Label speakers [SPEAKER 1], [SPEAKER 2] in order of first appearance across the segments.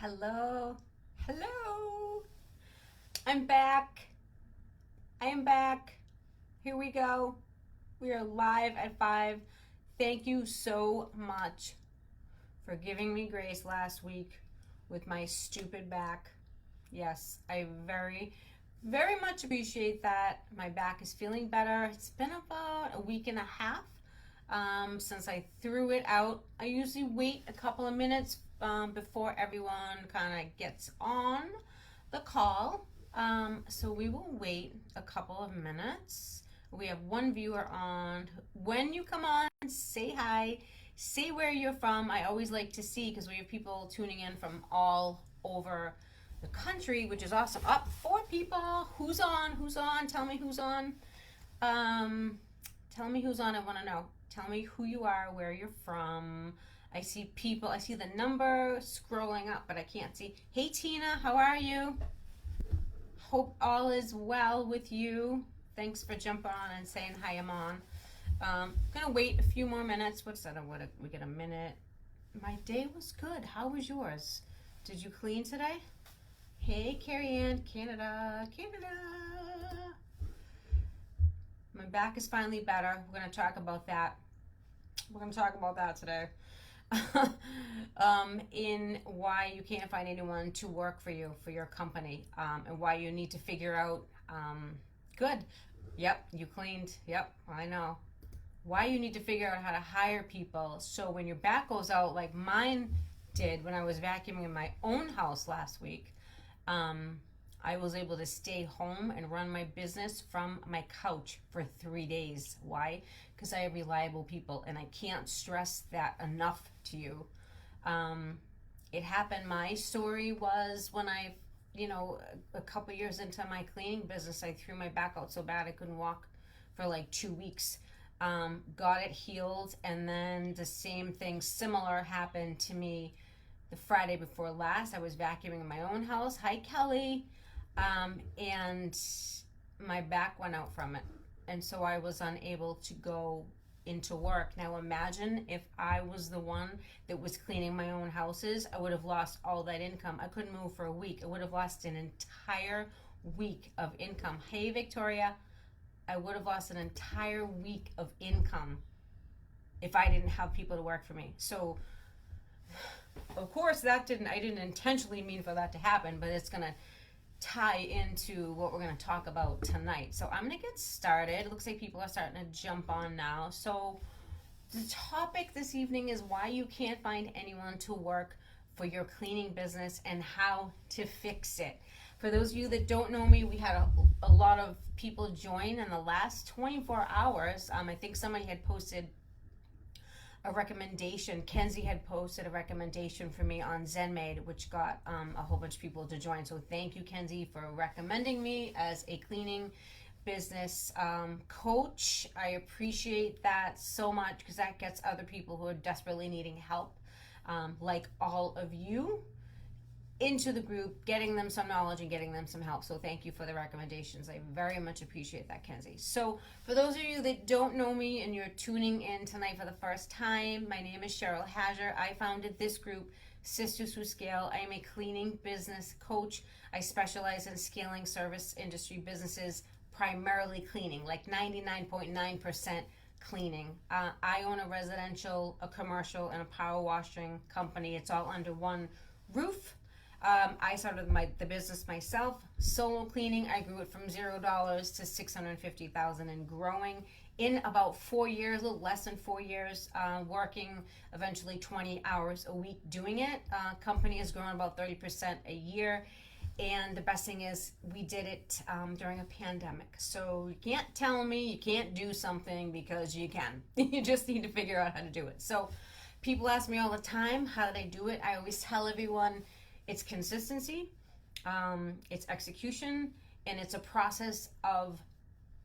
[SPEAKER 1] Hello. Hello. I'm back. I am back. Here we go. We are live at 5. Thank you so much for giving me grace last week with my stupid back. Yes, I very much appreciate that. My back is feeling better. It's been about a week and a half since I threw it out. I usually wait a couple of minutes before everyone kind of gets on the call. So we will wait a couple of minutes. We have one viewer on. When you come on, say hi. Say where you're from. I always like to see because we have people tuning in from all over the country, which is awesome. Up 4 people. Who's on? Who's on? Tell me who's on. Tell me who's on. I want to know. Tell me who you are, where you're from. I see people. I see the number scrolling up, but I can't see. Hey, Tina, how are you? Hope all is well with you. Thanks for jumping on and saying hi. I'm on. Gonna wait a few more minutes. What's that? We get a minute. My day was good. How was yours? Did you clean today? Hey, Carrie Ann, Canada. My back is finally better. We're gonna talk about that. Today. In why you can't find anyone to work for you, for your company, and why you need to figure out, good. Yep, you cleaned. Yep, I know. Why you need to figure out how to hire people so when your back goes out, like mine did when I was vacuuming in my own house last week, I was able to stay home and run my business from my couch for 3 days. Why? Because I have reliable people, and I can't stress that enough to you. It happened. My story was when a couple years into my cleaning business, I threw my back out so bad I couldn't walk for like 2 weeks. Got it healed, and then the same thing similar happened to me the Friday before last. I was vacuuming in my own house. Hi, Kelly. And my back went out from it. And so I was unable to go into work. Now imagine if I was the one that was cleaning my own houses, I would have lost all that income. I couldn't move for a week. I would have lost an entire week of income. Hey, Victoria, I would have lost an entire week of income if I didn't have people to work for me. So of course I didn't intentionally mean for that to happen, but it's going to tie into what we're going to talk about tonight. So I'm going to get started. It looks like people are starting to jump on now. So the topic this evening is why you can't find anyone to work for your cleaning business and how to fix it. For those of you that don't know me, we had a lot of people join in the last 24 hours. I think somebody had posted a recommendation. Kenzie had posted a recommendation for me on ZenMaid, which got a whole bunch of people to join. So thank you, Kenzie, for recommending me as a cleaning business coach. I appreciate that so much because that gets other people who are desperately needing help, like all of you, into the group, getting them some knowledge and getting them some help. So thank you for the recommendations. I very much appreciate that, Kenzie. So for those of you that don't know me and you're tuning in tonight for the first time, my name is Cheryl Hager. I founded this group, Sisters Who Scale. I am a cleaning business coach. I specialize in scaling service industry businesses, primarily cleaning, like 99.9% cleaning. I own a residential, a commercial, and a power washing company. It's all under one roof. I started the business myself, solo cleaning. I grew it from $0 to $650,000 and growing in about 4 years, a little less than 4 years, working eventually 20 hours a week doing it. Company has grown about 30% a year. And the best thing is we did it during a pandemic. So you can't tell me you can't do something because you can. You just need to figure out how to do it. So people ask me all the time, how did I do it? I always tell everyone, it's consistency, it's execution, and it's a process of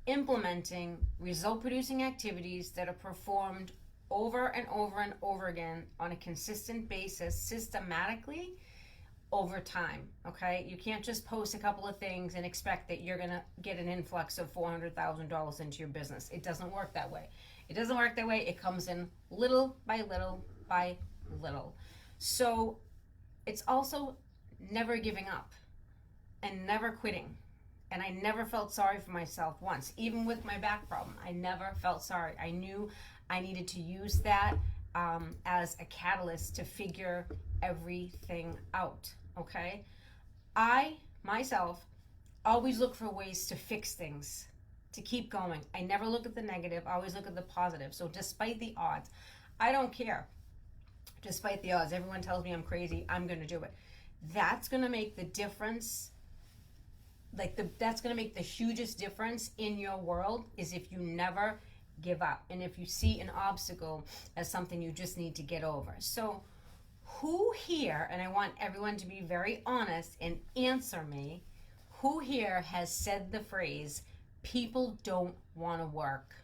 [SPEAKER 1] implementing result-producing activities that are performed over and over and over again on a consistent basis, systematically, over time, okay? You can't just post a couple of things and expect that you're going to get an influx of $400,000 into your business. It doesn't work that way. It comes in little by little by little. So it's also never giving up and never quitting. And I never felt sorry for myself once. Even with my back problem, I never felt sorry. I knew I needed to use that as a catalyst to figure everything out, okay? I, myself, always look for ways to fix things, to keep going. I never look at the negative. I always look at the positive. So despite the odds, I don't care. Despite the odds, everyone tells me I'm crazy, I'm going to do it. That's going to make the difference. That's going to make the hugest difference in your world is if you never give up and if you see an obstacle as something you just need to get over. So who here, and I want everyone to be very honest and answer me, who here has said the phrase, people don't want to work?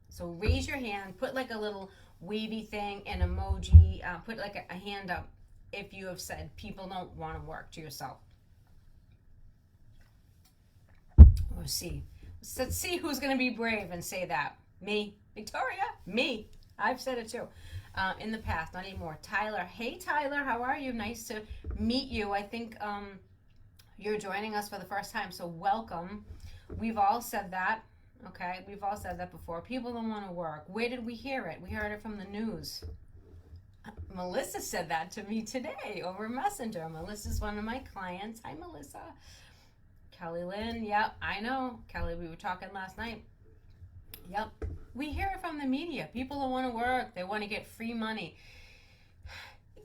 [SPEAKER 1] So raise your hand, put like a little wavy thing, an emoji, put like a hand up if you have said people don't want to work to yourself. Let's see. Let's see who's going to be brave and say that. Me. Victoria. Me. I've said it too. In the past, not anymore. Tyler. Hey, Tyler. How are you? Nice to meet you. I think you're joining us for the first time, so welcome. We've all said that. Okay? We've all said that before. People don't want to work. Where did we hear it? We heard it from the news. Melissa said that to me today over Messenger. Melissa's one of my clients. Hi, Melissa. Kelly Lynn, yep, I know. Kelly, we were talking last night. Yep, we hear it from the media. People don't want to work. They want to get free money.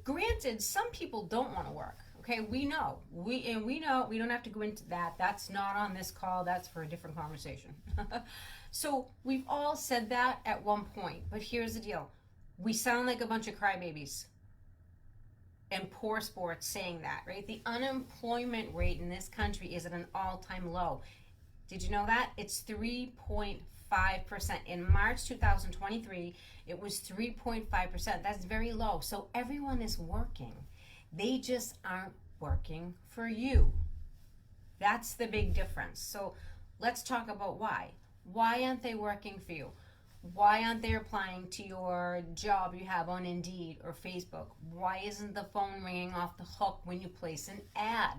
[SPEAKER 1] Granted, some people don't want to work. Okay, we know. We know. We don't have to go into that. That's not on this call. That's for a different conversation. So we've all said that at one point. But here's the deal. We sound like a bunch of crybabies and poor sports saying that, right? The unemployment rate in this country is at an all-time low. Did you know that? It's 3.5%. In March 2023, it was 3.5%. That's very low. So everyone is working. They just aren't working for you. That's the big difference. So let's talk about why. Why aren't they working for you? Why aren't they applying to your job you have on Indeed or Facebook? Why isn't the phone ringing off the hook when you place an ad?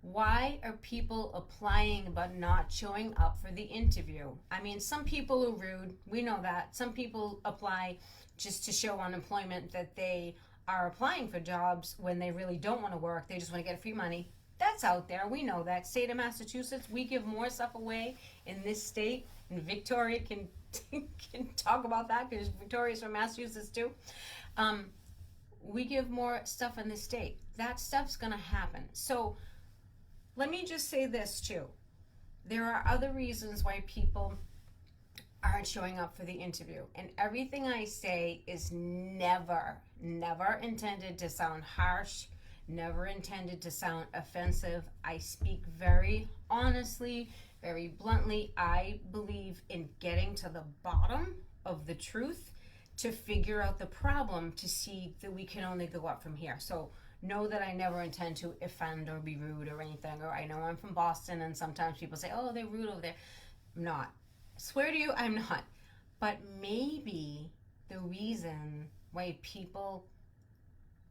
[SPEAKER 1] Why are people applying but not showing up for the interview? I mean, some people are rude. We know that. Some people apply just to show unemployment that they are applying for jobs when they really don't want to work. They just want to get free money. That's out there. We know that. State of Massachusetts, we give more stuff away in this state. And Victoria can talk about that because Victoria's from Massachusetts too. We give more stuff in this state. That stuff's going to happen. So let me just say this too. There are other reasons why people aren't showing up for the interview. And everything I say is never intended to sound harsh, never intended to sound offensive. I speak very honestly, very bluntly. I believe in getting to the bottom of the truth to figure out the problem to see that we can only go up from here. So know that I never intend to offend or be rude or anything. Or I know I'm from Boston and sometimes people say, oh, they're rude over there. I'm not. I swear to you, I'm not. But maybe the reason why people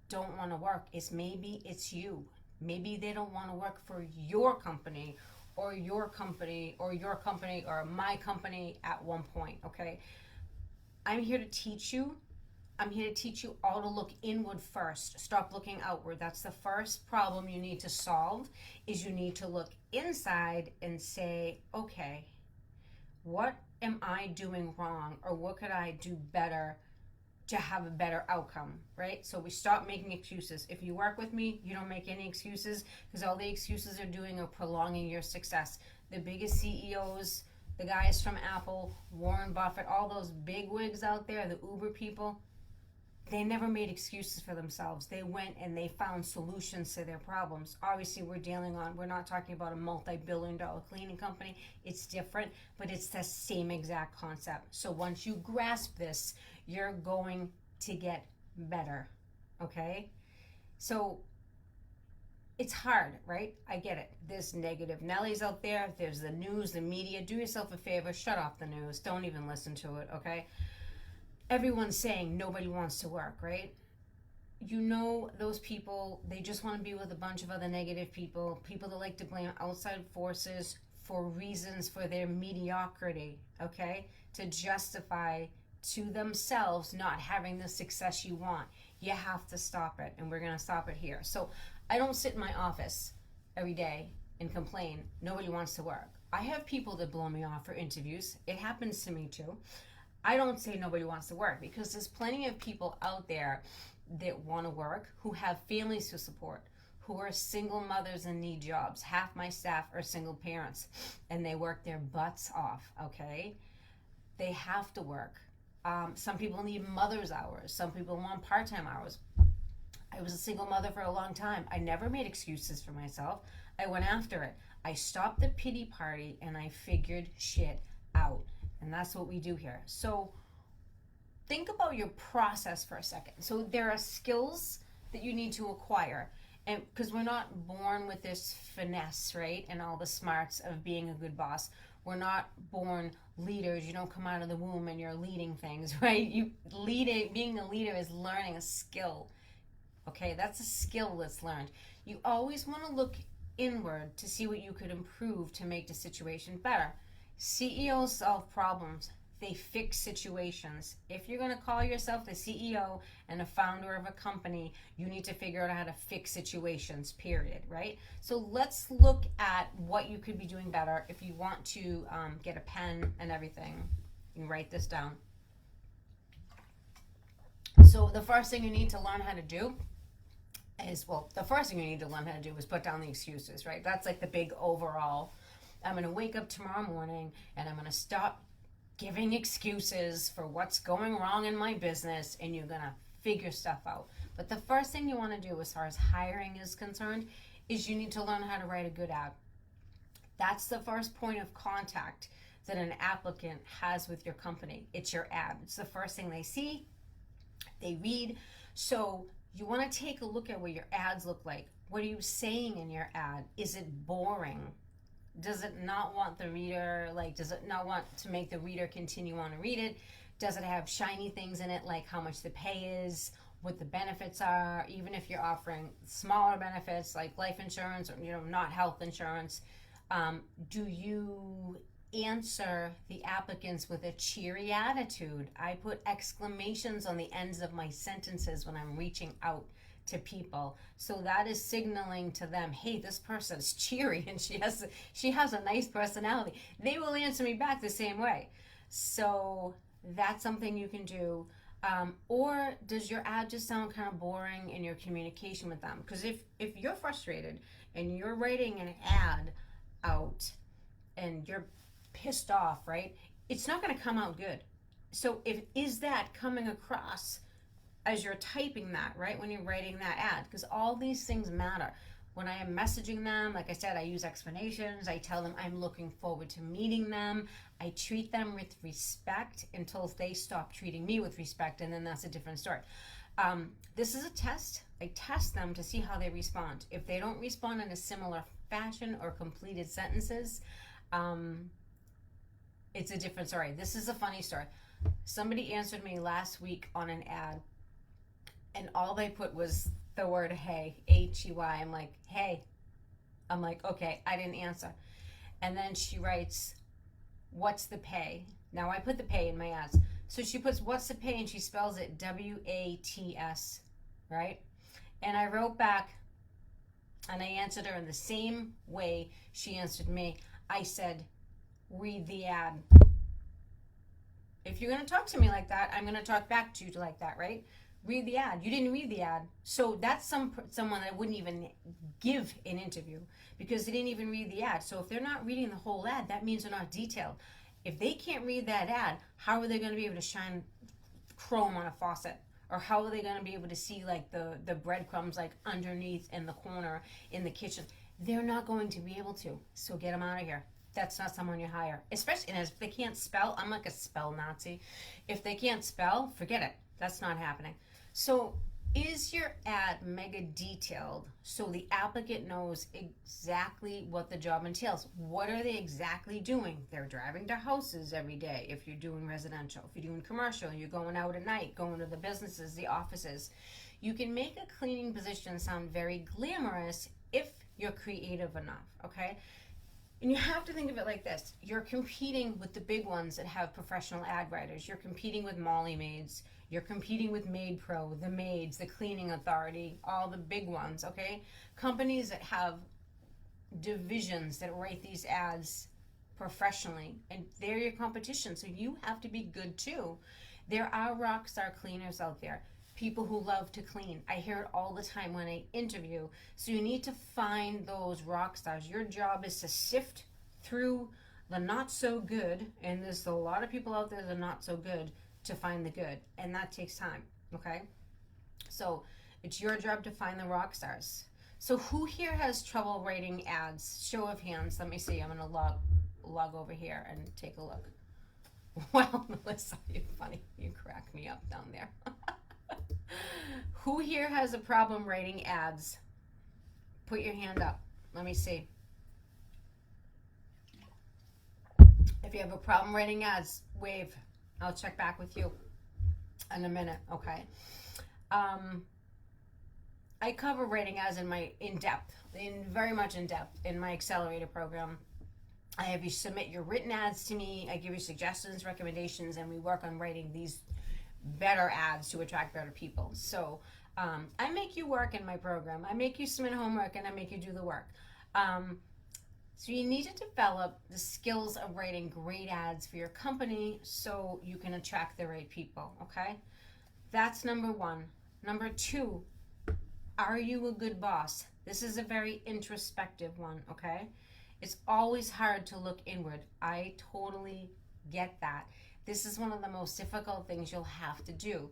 [SPEAKER 1] don't want to work is maybe it's you. Maybe they don't want to work for your company or your company or your company or my company at one point, okay? I'm here to teach you. I'm here to teach you all to look inward first. Stop looking outward. That's the first problem you need to solve, is you need to look inside and say, okay, what am I doing wrong, or what could I do better to have a better outcome, right? So we stop making excuses. If you work with me, you don't make any excuses, because all the excuses are doing are prolonging your success. The biggest CEOs, the guys from Apple, Warren Buffett, all those big wigs out there, the Uber people, they never made excuses for themselves. They went and they found solutions to their problems. Obviously, we're not talking about a multi-billion-dollar cleaning company. It's different, but it's the same exact concept. So once you grasp this, you're going to get better, okay? So it's hard, right? I get it. There's negative Nellies out there. There's the news, the media. Do yourself a favor. Shut off the news. Don't even listen to it, okay? Everyone's saying nobody wants to work, right? you know those people, they just want to be with a bunch of other negative people, people that like to blame outside forces for reasons for their mediocrity, okay? To justify to themselves not having the success you want. You have to stop it, and we're going to stop it here. So I don't sit in my office every day and complain nobody wants to work. I have people that blow me off for interviews. It happens to me too. I don't say nobody wants to work, because there's plenty of people out there that want to work, who have families to support, who are single mothers and need jobs. Half my staff are single parents, and they work their butts off, okay? They have to work. Some people need mother's hours. Some people want part-time hours. I was a single mother for a long time. I never made excuses for myself. I went after it. I stopped the pity party, and I figured shit out. And that's what we do here. So think about your process for a second. So there are skills that you need to acquire. And because we're not born with this finesse, right? And all the smarts of being a good boss. We're not born leaders. You don't come out of the womb and you're leading things, right? Being a leader is learning a skill. Okay, that's a skill that's learned. You always want to look inward to see what you could improve to make the situation better. CEOs solve problems. They fix situations. If you're going to call yourself the CEO and a founder of a company, you need to figure out how to fix situations, period, right? So let's look at what you could be doing better. If you want to get a pen and everything, you can write this down. So the first thing you need to learn how to do is, the first thing you need to learn how to do is put down the excuses, right? That's like the big overall. I'm going to wake up tomorrow morning and I'm going to stop giving excuses for what's going wrong in my business, and you're going to figure stuff out. But the first thing you want to do as far as hiring is concerned is you need to learn how to write a good ad. That's the first point of contact that an applicant has with your company. It's your ad. It's the first thing they see, they read. So you want to take a look at what your ads look like. What are you saying in your ad? Is it boring? Does it not want the reader, does it not want to make the reader continue on to read it? Does it have shiny things in it, like how much the pay is, what the benefits are, even if you're offering smaller benefits like life insurance or, not health insurance? Do you answer the applicants with a cheery attitude? I put exclamations on the ends of my sentences when I'm reaching out to people, so that is signaling to them, hey, this person's cheery and she has a nice personality. They will answer me back the same way. So that's something you can do. Or does your ad just sound kind of boring in your communication with them? Because if you're frustrated and you're writing an ad out and you're pissed off, right, it's not going to come out good. So is that coming across as you're typing that, right, when you're writing that ad? Because all these things matter. When I am messaging them, like I said, I use explanations. I tell them I'm looking forward to meeting them. I treat them with respect until they stop treating me with respect, and then that's a different story. This is a test. I test them to see how they respond. If they don't respond in a similar fashion or completed sentences, it's a different story. This is a funny story. Somebody answered me last week on an ad, and all they put was the word hey, H-E-Y. I'm like, hey. I'm like, okay, I didn't answer. And then she writes, what's the pay? Now I put the pay in my ads. So she puts, what's the pay? And she spells it W-A-T-S, right? And I wrote back, and I answered her in the same way she answered me. I said, read the ad. If you're going to talk to me like that, I'm going to talk back to you like that, right? Read the ad. You didn't read the ad. So that's someone that wouldn't even give an interview because they didn't even read the ad. So if they're not reading the whole ad, that means they're not detailed. If they can't read that ad, how are they going to be able to shine chrome on a faucet? Or how are they going to be able to see like the breadcrumbs like underneath in the corner in the kitchen? They're not going to be able to. So get them out of here. That's not someone you hire. Especially, and if they can't spell, I'm like a spell Nazi. If they can't spell, forget it. That's not happening. So is your ad mega detailed so the applicant knows exactly what the job entails? What are they exactly doing? They're driving to houses every day if you're doing residential. If you're doing commercial, you're going out at night, going to the businesses, the offices. You can make a cleaning position sound very glamorous if you're creative enough, okay? And you have to think of it like this. You're competing with the big ones that have professional ad writers. You're competing with Molly Maids. You're competing with Maid Pro, the Maids, the Cleaning Authority, all the big ones, okay? Companies that have divisions that write these ads professionally, and they're your competition, so you have to be good too. There are rock star cleaners out there, people who love to clean. I hear it all the time when I interview. So you need to find those rock stars. Your job is to sift through the not so good, and there's a lot of people out there that are not so good, to find the good, and that takes time, okay? So it's your job to find the rock stars. So who here has trouble writing ads? Show of hands. Let me see. I'm gonna log over here and take a look. Well, Melissa, you're funny. You crack me up down there. Who here has a problem writing ads? Put your hand up. Let me see. If you have a problem writing ads, wave. I'll check back with you in a minute, okay? I cover writing ads very much in depth in my accelerator program. I have you submit your written ads to me. I give you suggestions, recommendations, and we work on writing these better ads to attract better people. So I make you work in my program. I make you submit homework, and I make you do the work. So you need to develop the skills of writing great ads for your company so you can attract the right people, okay? That's number one. Number two, are you a good boss? This is a very introspective one, okay? It's always hard to look inward. I totally get that. This is one of the most difficult things you'll have to do.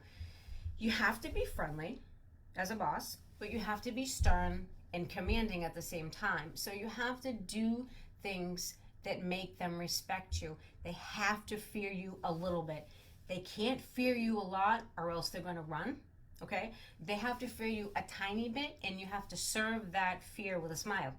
[SPEAKER 1] You have to be friendly as a boss, but you have to be stern and commanding at the same time. So you have to do things that make them respect you. They have to fear you a little bit. They can't fear you a lot or else they're going to run, okay? They have to fear you a tiny bit, and you have to serve that fear with a smile.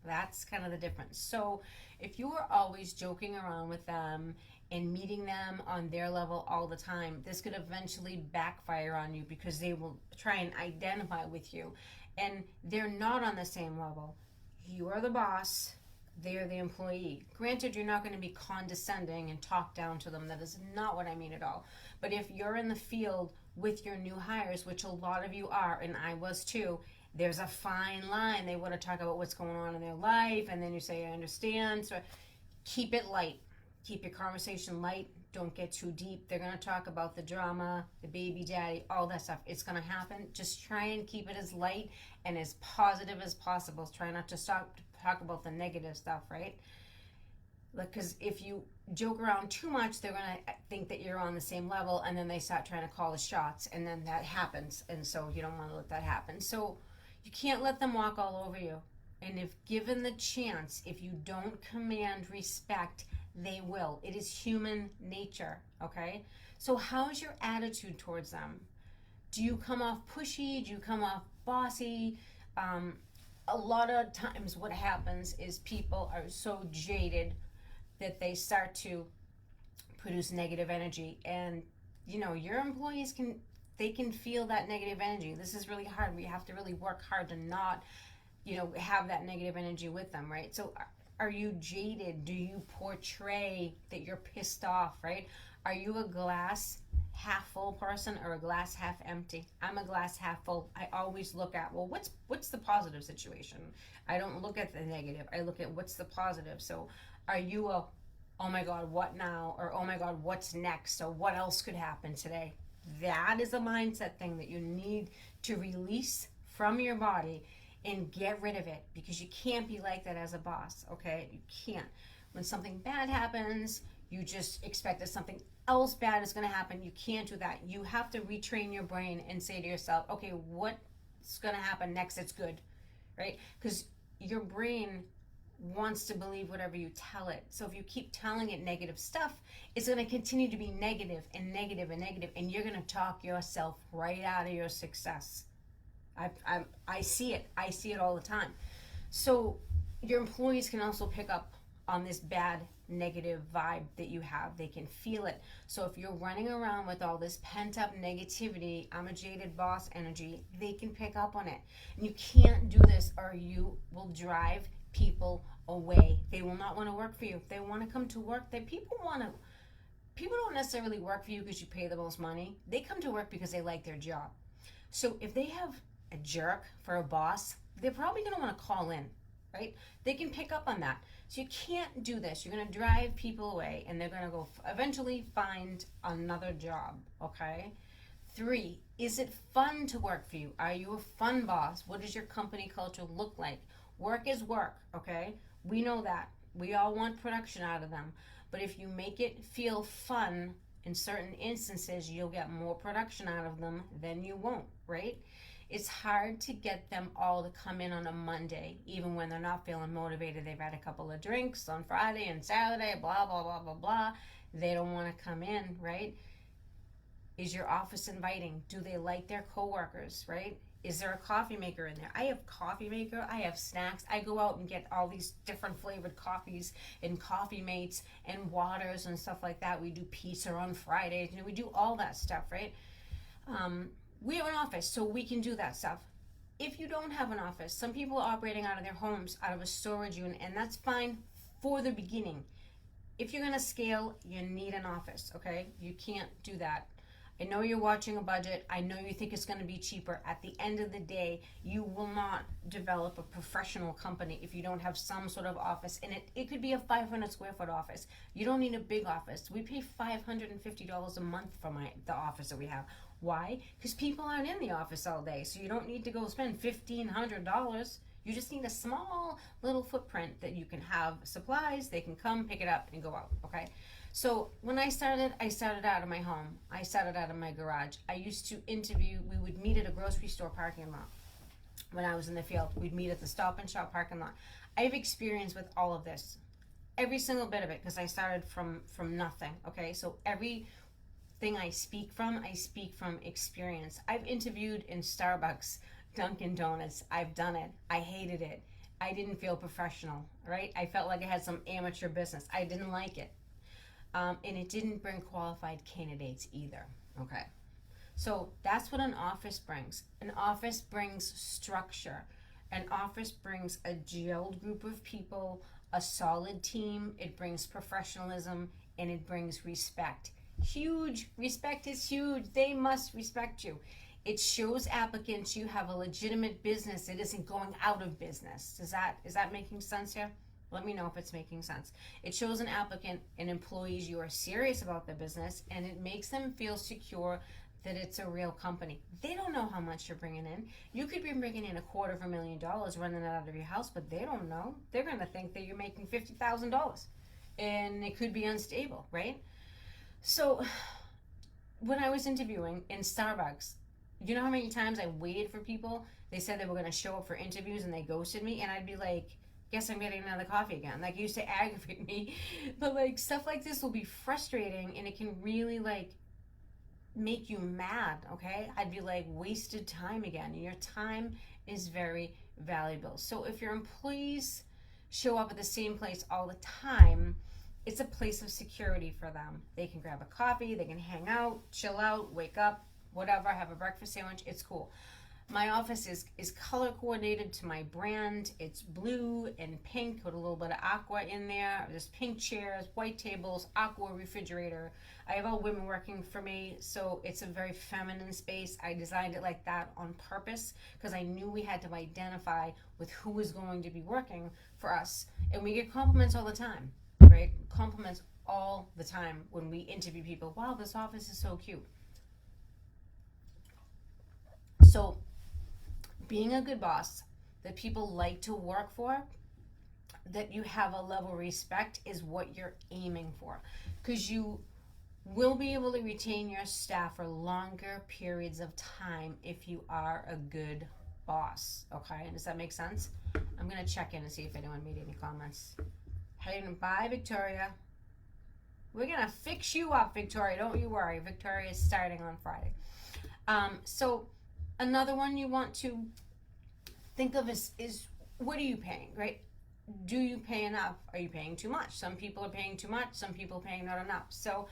[SPEAKER 1] That's kind of the difference. So if you are always joking around with them and meeting them on their level all the time, this could eventually backfire on you because they will try and identify with you. And they're not on the same level. You are the boss, they are the employee. Granted, you're not going to be condescending and talk down to them. That is not what I mean at all. But if you're in the field with your new hires, which a lot of you are, and I was too, there's a fine line. They want to talk about what's going on in their life, and then you say, I understand. So keep it light. Keep your conversation light. Don't get too deep. They're going to talk about the drama, the baby daddy, all that stuff. It's going to happen. Just try and keep it as light and as positive as possible. Try not to talk about the negative stuff, right? Because if you joke around too much, they're going to think that you're on the same level, and then they start trying to call the shots, and then that happens. And so you don't want to let that happen. So you can't let them walk all over you. And if given the chance, if you don't command respect, they will. It is human nature, okay? So how's your attitude towards them? Do you come off pushy? Do you come off bossy? A lot of times what happens is people are so jaded that they start to produce negative energy. And, you know, your employees can feel that negative energy. This is really hard. We have to really work hard to not, have that negative energy with them, right? So are you jaded? Do you portray that you're pissed off, right? Are you a glass half full person or a glass half empty? I'm a glass half full. I always look at, well, what's the positive situation? I don't look at the negative. I look at what's the positive. So are you a, oh my God, what now? Or, oh my God, what's next? So what else could happen today? That is a mindset thing that you need to release from your body and get rid of it, because you can't be like that as a boss, okay? You can't. When something bad happens, you just expect that something else bad is going to happen. You can't do that. You have to retrain your brain and say to yourself, okay, what's going to happen next that's good, right? Because your brain wants to believe whatever you tell it. So if you keep telling it negative stuff, it's going to continue to be negative and negative and negative, and you're going to talk yourself right out of your success. I see it. I see it all the time. So your employees can also pick up on this bad negative vibe that you have. They can feel it. So if you're running around with all this pent up negativity, I'm a jaded boss energy, they can pick up on it. And you can't do this or you will drive people away. They will not want to work for you. If they want to come to work, people don't necessarily work for you because you pay the most money. They come to work because they like their job. So if they have a jerk for a boss, they're probably going to want to call in, right? They can pick up on that. So you can't do this. You're going to drive people away and they're going to go eventually find another job, okay? 3, is it fun to work for you? Are you a fun boss? What does your company culture look like? Work is work, okay? We know that. We all want production out of them. But if you make it feel fun, in certain instances, you'll get more production out of them than you won't, right? It's hard to get them all to come in on a Monday, even when they're not feeling motivated. They've had a couple of drinks on Friday and Saturday, blah, blah, blah, blah, blah. They don't want to come in, right? Is your office inviting? Do they like their coworkers, right? Is there a coffee maker in there? I have coffee maker. I have snacks. I go out and get all these different flavored coffees and coffee mates and waters and stuff like that. We do pizza on Fridays. We do all that stuff, right? We have an office, so we can do that stuff. If you don't have an office, some people are operating out of their homes, out of a storage unit, and that's fine for the beginning. If you're going to scale, you need an office, okay? You can't do that. I know you're watching a budget. I know you think it's going to be cheaper. At the end of the day, you will not develop a professional company if you don't have some sort of office. And it could be a 500 square foot office. You don't need a big office. We pay $550 a month for the office that we have. Why? Because people aren't in the office all day. So you don't need to go spend $1,500. You just need a small little footprint that you can have supplies. They can come, pick it up, and go out, okay? So when I started out of my home. I started out of my garage. I used to interview. We would meet at a grocery store parking lot. When I was in the field, we'd meet at the Stop and Shop parking lot. I have experience with all of this. Every single bit of it, because I started from nothing, okay? So everything I speak from experience. I've interviewed in Starbucks, Dunkin' Donuts. I've done it. I hated it. I didn't feel professional, right? I felt like I had some amateur business. I didn't like it. And it didn't bring qualified candidates either, okay? So that's what an office brings. An office brings structure. An office brings a gelled group of people, a solid team. It brings professionalism, and it brings respect. Huge. Respect is huge. They must respect you. It shows applicants you have a legitimate business. It isn't going out of business. Is that making sense here? Let me know if it's making sense. It shows an applicant and employees you are serious about the business, and it makes them feel secure that it's a real company. They don't know how much you're bringing in. You could be bringing in $250,000 running it out of your house, but they don't know. They're going to think that you're making $50,000, and it could be unstable, right? So when I was interviewing in Starbucks, you know how many times I waited for people? They said they were going to show up for interviews, and they ghosted me, and I'd be like, guess I'm getting another coffee again. Like, it used to aggravate me. But, like, stuff like this will be frustrating, and it can really, like, make you mad, okay? I'd be like, wasted time again. Your time is very valuable. So if your employees show up at the same place all the time, it's a place of security for them. They can grab a coffee, they can hang out, chill out, wake up, whatever, have a breakfast sandwich. It's cool. My office is color coordinated to my brand. It's blue and pink with a little bit of aqua in there. There's pink chairs, white tables, aqua refrigerator. I have all women working for me, so it's a very feminine space. I designed it like that on purpose because I knew we had to identify with who was going to be working for us. And we get compliments all the time, right? Compliments all the time when we interview people. Wow, this office is so cute. So being a good boss that people like to work for, that you have a level of respect, is what you're aiming for, because you will be able to retain your staff for longer periods of time if you are a good boss. Okay, does that make sense? I'm gonna check in and see if anyone made any comments. Hey, bye, Victoria. We're gonna fix you up, Victoria, don't you worry. Victoria is starting on Friday. So another one you want to think of is what are you paying, right? do you pay enough? Are you paying too much? Some people are paying too much, some people are paying not enough. So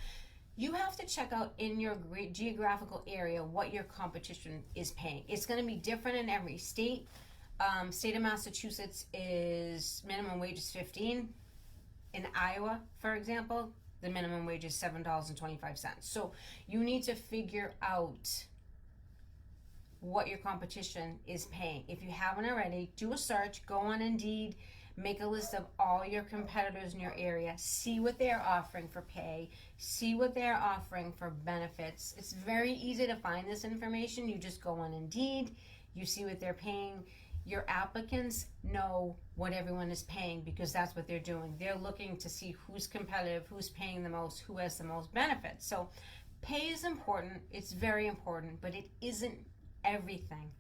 [SPEAKER 1] you have to check out in your geographical area what your competition is paying. It's going to be different in every state. State of Massachusetts is minimum wage is 15. In Iowa, for example, the minimum wage is $7.25. So you need to figure out what your competition is paying. If you haven't already, do a search, go on Indeed, make a list of all your competitors in your area, see what they're offering for pay, see what they're offering for benefits. It's very easy to find this information. You just go on Indeed, you see what they're paying. Your applicants know what everyone is paying because that's what they're doing. They're looking to see who's competitive, who's paying the most, who has the most benefits. So pay is important. It's very important, but it isn't everything.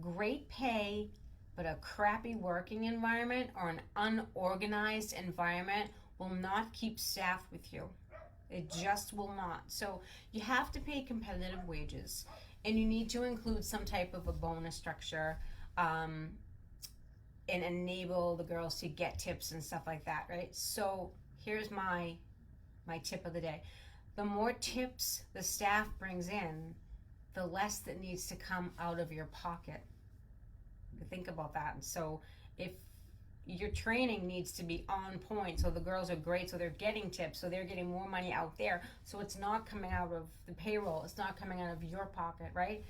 [SPEAKER 1] Great pay, but a crappy working environment or an unorganized environment will not keep staff with you. It just will not. So you have to pay competitive wages, and you need to include some type of a bonus structure, and enable the girls to get tips and stuff like that, right? So here's my tip of the day. The more tips the staff brings in, the less that needs to come out of your pocket. Think about that. So if your training needs to be on point, so the girls are great, so they're getting tips, so they're getting more money out there, so it's not coming out of the payroll, it's not coming out of your pocket, right?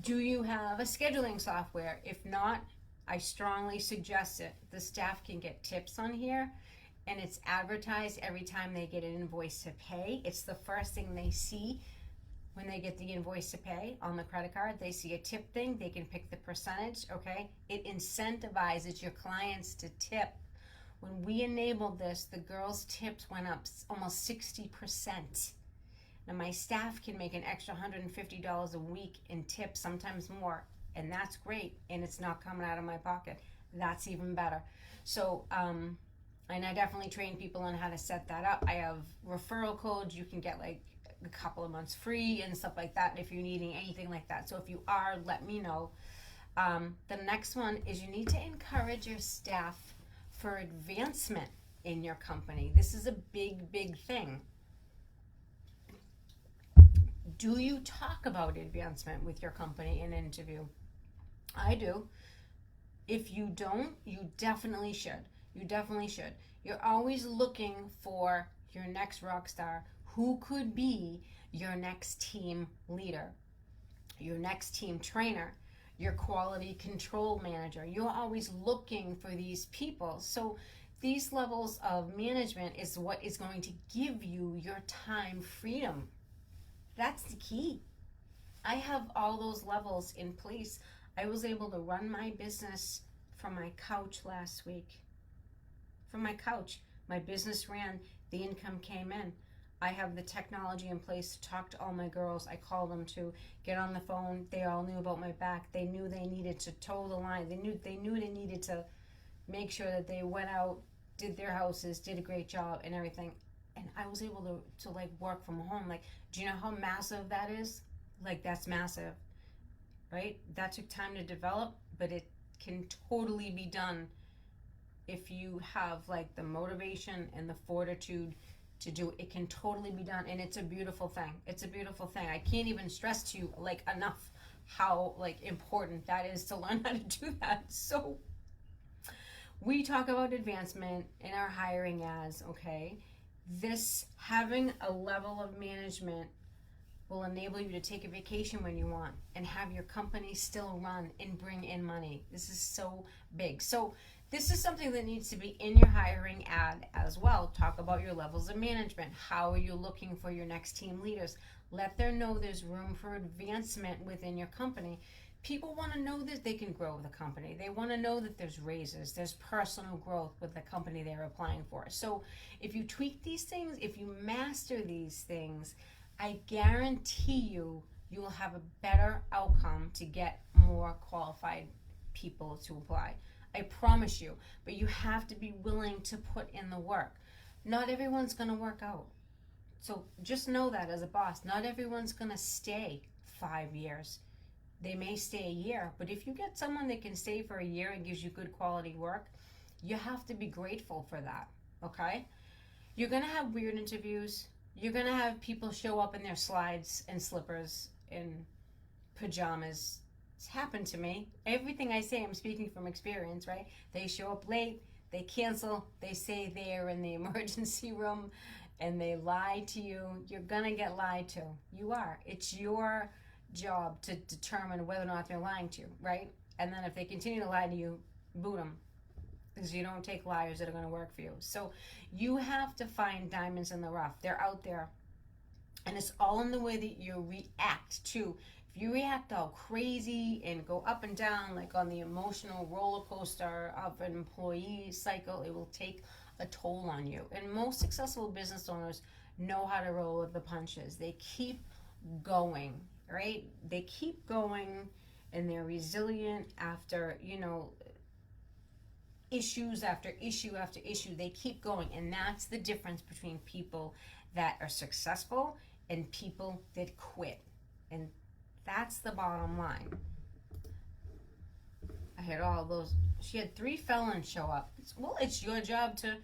[SPEAKER 1] Do you have a scheduling software? If not, I strongly suggest it. The staff can get tips on here, and it's advertised every time they get an invoice to pay. It's the first thing they see when they get the invoice to pay on the credit card. They see a tip thing, they can pick the percentage, okay? It incentivizes your clients to tip. When we enabled this, the girls' tips went up almost 60%. Now my staff can make an extra $150 a week in tips, sometimes more, and that's great, and it's not coming out of my pocket. That's even better. So, and I definitely train people on how to set that up. I have referral codes. You can get like a couple of months free and stuff like that if you're needing anything like that. So if you are, let me know. The next one is you need to encourage your staff for advancement in your company. This is a big, big thing. Do you talk about advancement with your company in an interview? I do. If you don't, you definitely should. You definitely should. You're always looking for your next rock star. Who could be your next team leader, your next team trainer, your quality control manager? You're always looking for these people. So these levels of management is what is going to give you your time freedom. That's the key. I have all those levels in place. I was able to run my business from my couch last week. From my couch. My business ran, the income came in. I have the technology in place to talk to all my girls. I call them to get on the phone. They all knew about my back. They knew they needed to toe the line. They knew they needed to make sure that they went out, did their houses, did a great job and everything. And I was able to like work from home. Like, do you know how massive that is? Like, that's massive, right? That took time to develop, but it can totally be done if you have like the motivation and the fortitude to do it. It can totally be done, and it's a beautiful thing. It's a beautiful thing. I can't even stress to you like enough how like important that is to learn how to do that. So we talk about advancement in our hiring ads, okay? This having a level of management will enable you to take a vacation when you want and have your company still run and bring in money. This is so big. So this is something that needs to be in your hiring ad as well. Talk about your levels of management. How are you looking for your next team leaders? Let them know there's room for advancement within your company. People want to know that they can grow the company. They want to know that there's raises, there's personal growth with the company they're applying for. So if you tweak these things, if you master these things, I guarantee you will have a better outcome to get more qualified people to apply. I promise you, but you have to be willing to put in the work. Not everyone's going to work out. So just know that as a boss, not everyone's going to stay 5 years. They may stay a year, but if you get someone that can stay for a year and gives you good quality work, You have to be grateful for that, okay? You're gonna have weird interviews. You're gonna have people show up in their slides and slippers and pajamas. It's happened to me. Everything I say, I'm speaking from experience, right? They show up late, they cancel, they say they're in the emergency room, and they lie to you. You're gonna get lied to. You are. It's your job to determine whether or not they're lying to you, right? And then if they continue to lie to you, boot them, because you don't take liars that are going to work for you. So you have to find diamonds in the rough. They're out there. And it's all in the way that you react to. If you react all crazy and go up and down like on the emotional roller coaster of an employee cycle, it will take a toll on you. And most successful business owners know how to roll with the punches. They keep going, right? They keep going, and they're resilient after, issues after issue after issue. They keep going, and that's the difference between people that are successful and people that quit. And that's the bottom line. I had all those. She had 3 felons show up. It's your job to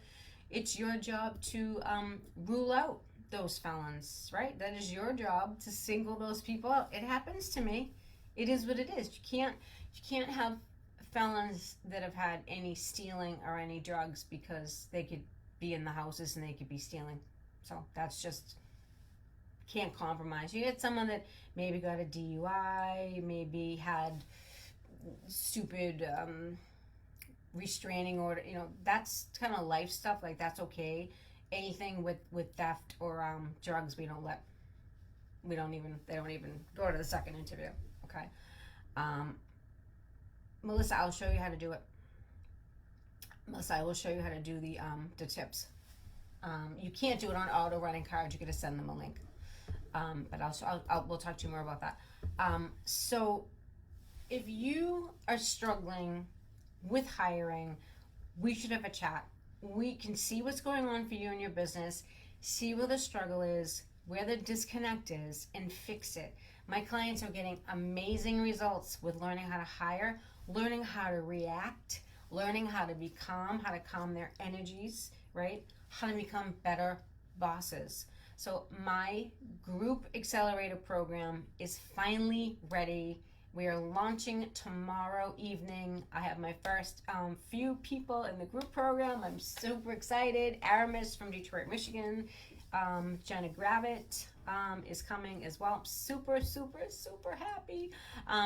[SPEAKER 1] rule out those felons, right? That is your job, to single those people out. It happens to me. It is what it is. You can't have felons that have had any stealing or any drugs, because they could be in the houses and they could be stealing. So that's just, can't compromise. You get someone that maybe got a DUI, maybe had stupid restraining order, that's kind of life stuff, like that's okay. Anything with theft or drugs, they don't even go to the second interview, okay? Melissa, I'll show you how to do it. Melissa, I will show you how to do the tips. You can't do it on auto running cards. You're going to send them a link. But we'll talk to you more about that. So if you are struggling with hiring, we should have a chat. We can see what's going on for you in your business, see where the struggle is, where the disconnect is, and fix it. My clients are getting amazing results with learning how to hire, learning how to react, learning how to be calm, how to calm their energies, right? How to become better bosses. So my group accelerator program is finally ready. We are launching tomorrow evening. I have my first few people in the group program. I'm super excited. Aramis from Detroit, Michigan. Jenna Gravitt is coming as well. I'm super, super, super happy.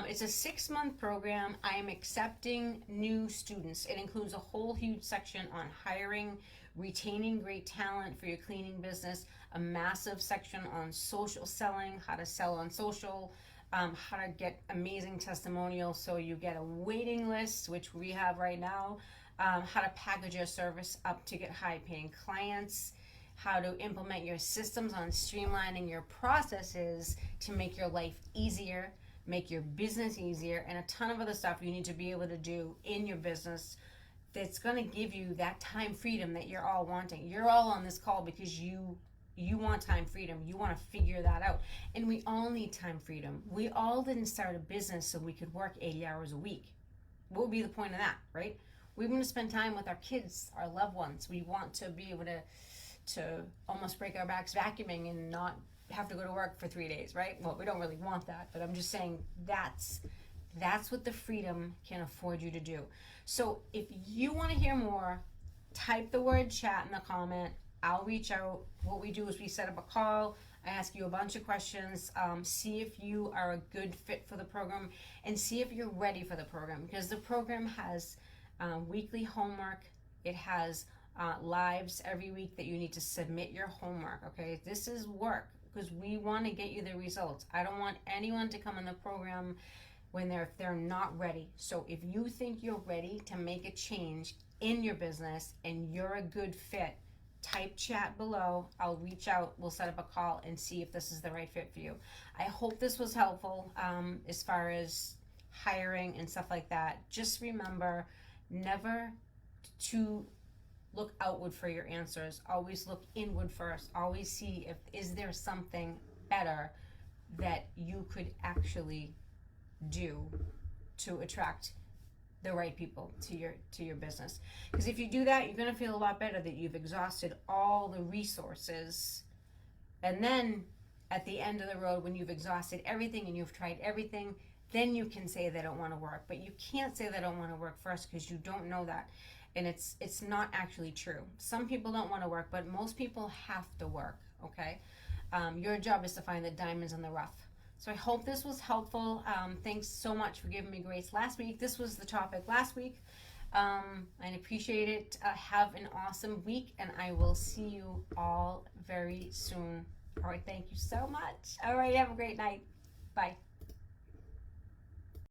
[SPEAKER 1] It's a 6-month program. I am accepting new students. It includes a whole huge section on hiring, retaining great talent for your cleaning business, a massive section on social selling, how to sell on social, how to get amazing testimonials so you get a waiting list, which we have right now, how to package your service up to get high-paying clients, how to implement your systems on streamlining your processes to make your life easier, make your business easier, and a ton of other stuff you need to be able to do in your business that's going to give you that time freedom that you're all wanting. You're all on this call because you want time freedom. You want to figure that out. And we all need time freedom. We all didn't start a business so we could work 80 hours a week. What would be the point of that, right? We want to spend time with our kids, our loved ones. We want to be able to almost break our backs vacuuming and not have to go to work for 3 days, right? Well, we don't really want that, but I'm just saying that's what the freedom can afford you to do. So if you want to hear more, type the word chat in the comment. I'll reach out. What we do is we set up a call. I ask you a bunch of questions, see if you are a good fit for the program, and see if you're ready for the program, because the program has weekly homework. It has lives every week that you need to submit your homework, okay? This is work because we want to get you the results. I don't want anyone to come in the program when they're not ready. So if you think you're ready to make a change in your business and you're a good fit, type chat below. I'll reach out. We'll set up a call and see if this is the right fit for you. I hope this was helpful as far as hiring and stuff like that. Just remember never to look outward for your answers. Always look inward first. Always see is there something better that you could actually do to attract the right people to your business. Because if you do that, you're going to feel a lot better that you've exhausted all the resources. And then at the end of the road, when you've exhausted everything and you've tried everything, then you can say they don't want to work. But you can't say they don't want to work first, because you don't know that. And it's not actually true. Some people don't want to work, but most people have to work, okay? Your job is to find the diamonds in the rough. So I hope this was helpful. Thanks so much for giving me grace last week. This was the topic last week. I appreciate it. Have an awesome week, and I will see you all very soon. All right, thank you so much. All right, have a great night. Bye.